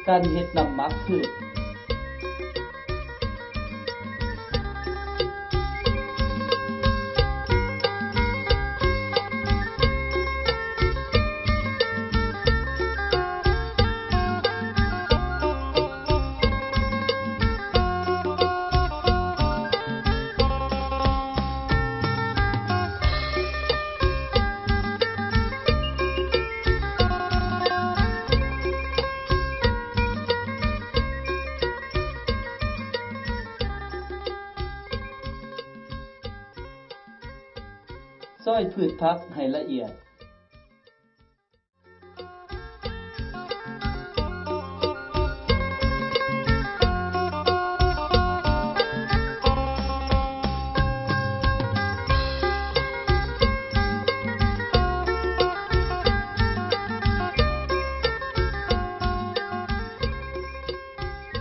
การเฮ็ดน้ำหมักพืชซอยพืชผักให้ละเอียด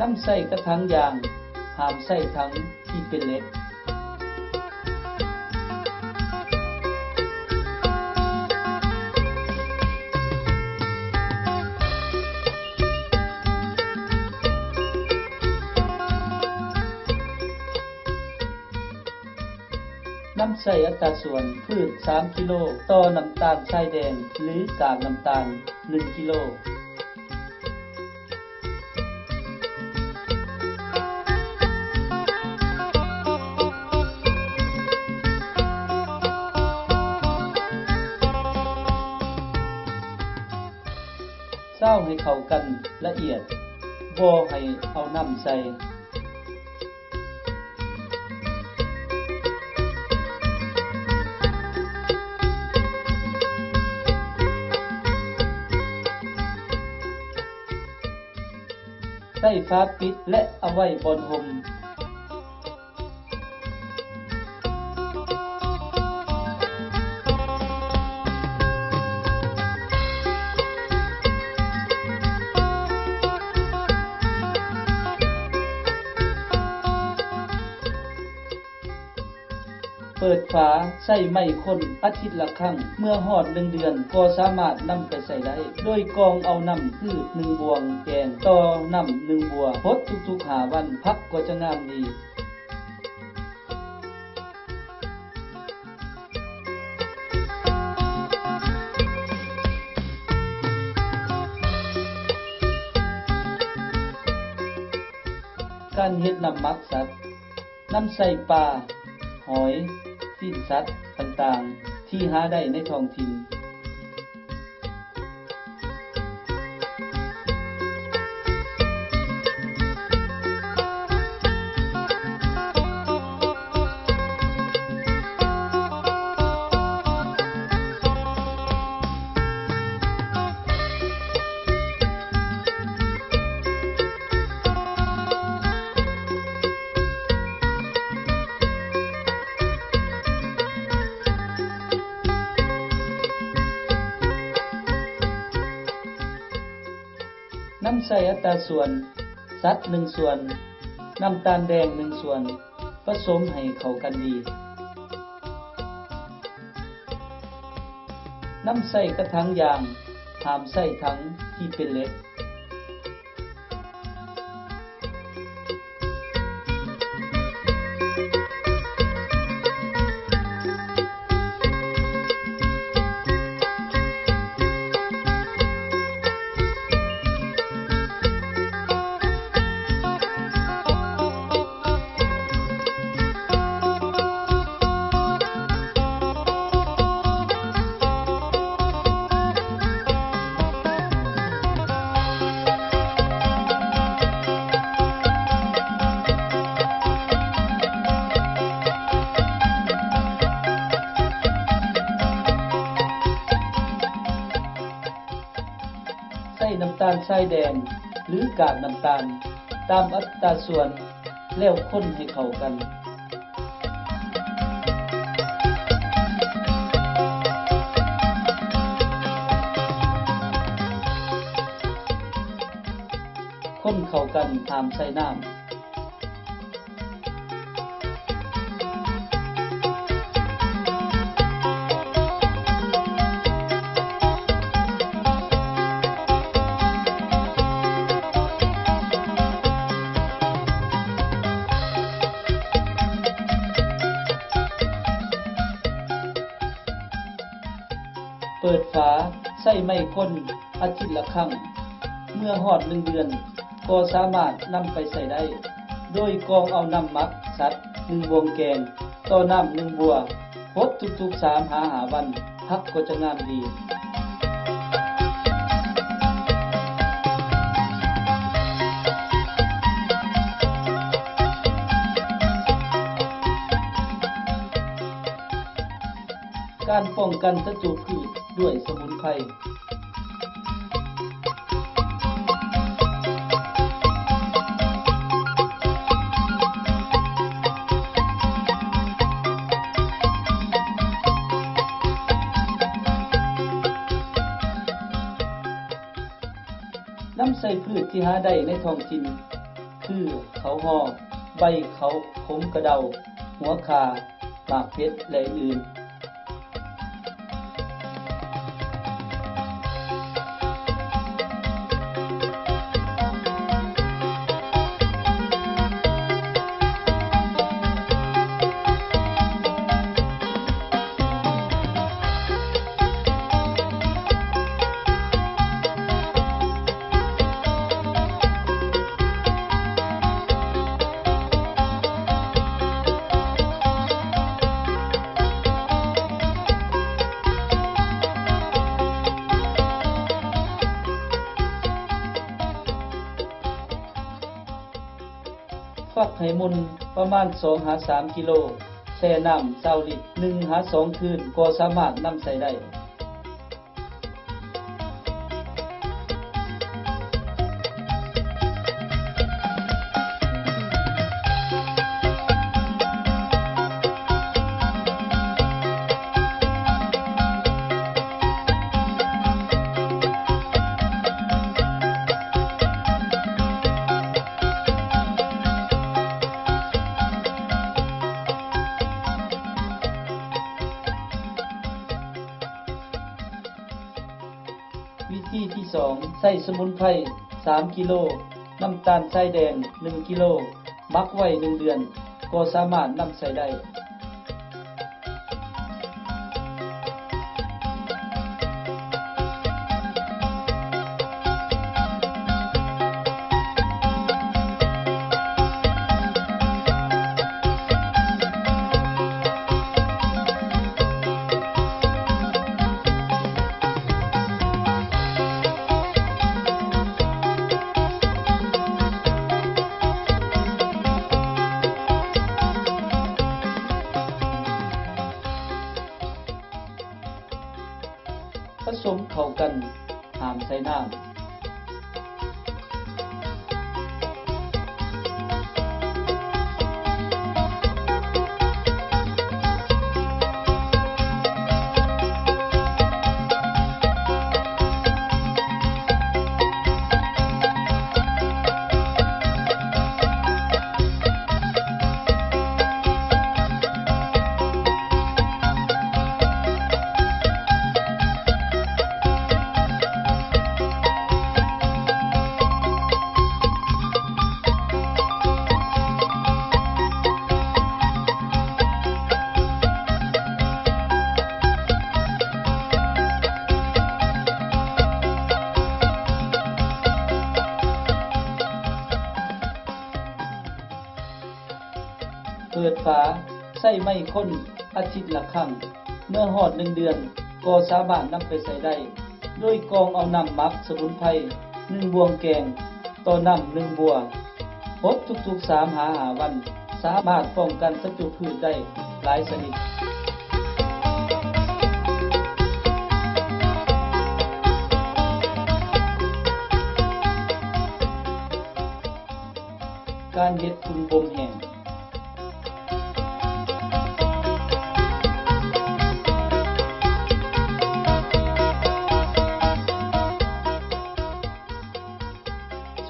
น้ำใส่กระถังยางห้ามใส่ถังที่เป็นเหล็กน้ำใส่อัตราส่วนพืช3กิโลต่อน้ำตาลทรายแดงหรือกากน้ำตาล1กิโลเซ้าให้เข้ากันละเอียดบ่ให้เอาน้ำใส่ใส่ฝาปิดและเอาไว้บนห่มเปิดฝาใส่ไม้คนอาทิตย์ละครั้งเมื่อฮอด1เดือนก็สามารถนำไปใส่ได้โดยกรองเอาน้ำพืช1บวงแกงต่อน้ำ1บัวพดทุกๆ5วันผักก็จะงามดีการเฮ็ดน้ำหมักสัตว์น้ำใส่ปลาหอยสิ้นสัตว์ต่างๆที่หาได้ในท้องถิ่นน้ำใส่อัตราส่วนสัตว์1ส่วนน้ำตาลแดง1ส่วนผสมให้เข้ากันดีน้ำใส่กระถังยางห้ามใส่ถังที่เป็นเหล็กใส่น้ำตาลทรายแดงหรือกากน้ำตาลตามอัตราส่วนแล้วคนให้เข้ากันคนเข้ากันห้ามใส่น้ำ เปิดฝาใส่ไม้คนอาทิตย์ละครั้งเมื่อฮอด1เดือนก็สามารถนำไปใส่ได้โดยกรองเอาน้ำหมักสัตว์1บวงแกงต่อน้ำ1บัวพดทุกๆ3-5 วันผักก็จะงามดีการป้องกันศัตรูพืชด้วยสมุนไพรน้ำใส่พืชที่หาได้ในท้องถิ่นคือเขาหอใบเขาขมกระเดาหัวคาหมากเพชรและอื่นฟักให้มุนประมาณ 2-3 กิโลแช่น้ำ20 ลิตร 1-2 คืนก็สามารถนำใส่ได้วิธีที่2ใส่สมุนไพร3 กิโลน้ำตาลทรายแดง1 กิโลหมักไว้1 เดือนก็สามารถนำใส่ได้ผสมเข้ากันห้ามใส่น้ำเปิดฝาใส่ไม้คนอาทิตย์ละครั้งเมื่อฮอด1 เดือนก็สามารถนำไปใส่ได้โดยกรองเอาน้ำหมักสมุนไพร1 บวงแกงต่อน้ำ1 บัวพดทุกๆ3-5 วันสามารถป้องกันศัตรูพืชได้หลายชนิดการเฮ็ดถุงบ่มแห้ง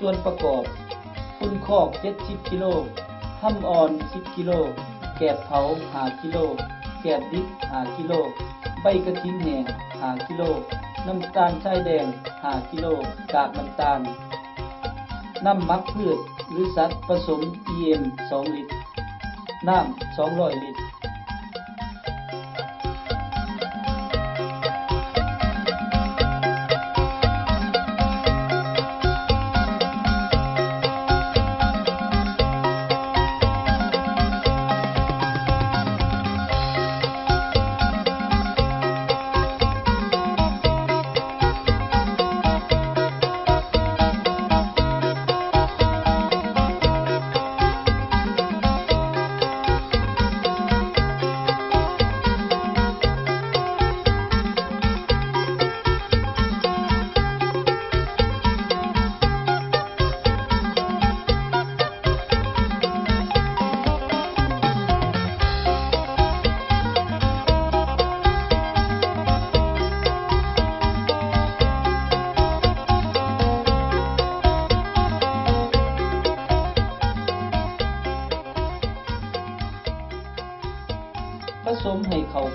ส่วนประกอบฝุ่นคอก70 กิโลห้ำอ่อน10 กิโลแกบเผา5 กิโลแกบดิบ5 กิโลใบกระถินแห้ง5 กิโลน้ำตาลทรายแดง5 กิโลกากน้ำตาลน้ำหมักพืชหรือสัตว์ผสม EM 2 ลิตรน้ำ200 ลิตร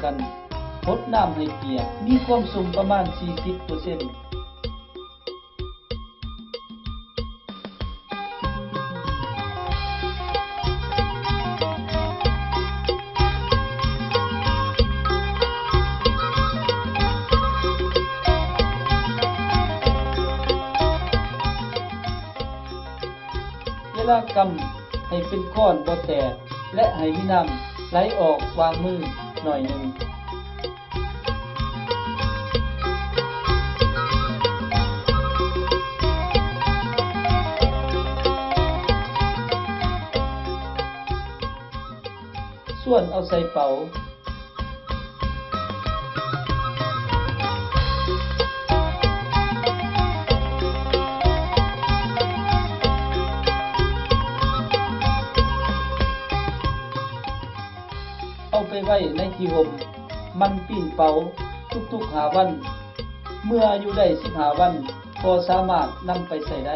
กันพดน้ำให้เปียกมีความสุ่มประมาณ 40% เวลากำให้เป็นก้อนบ่แตกและให้มีน้ำไหลออกวางมือหน่อยหนึ่งส่วนเอาใส่เป๋าเอาไปไว้ในที่ห่มมันปิ้นเป่าทุกๆ5 วันเมื่ออยู่ได้15 วันก็สามารถนำไปใส่ได้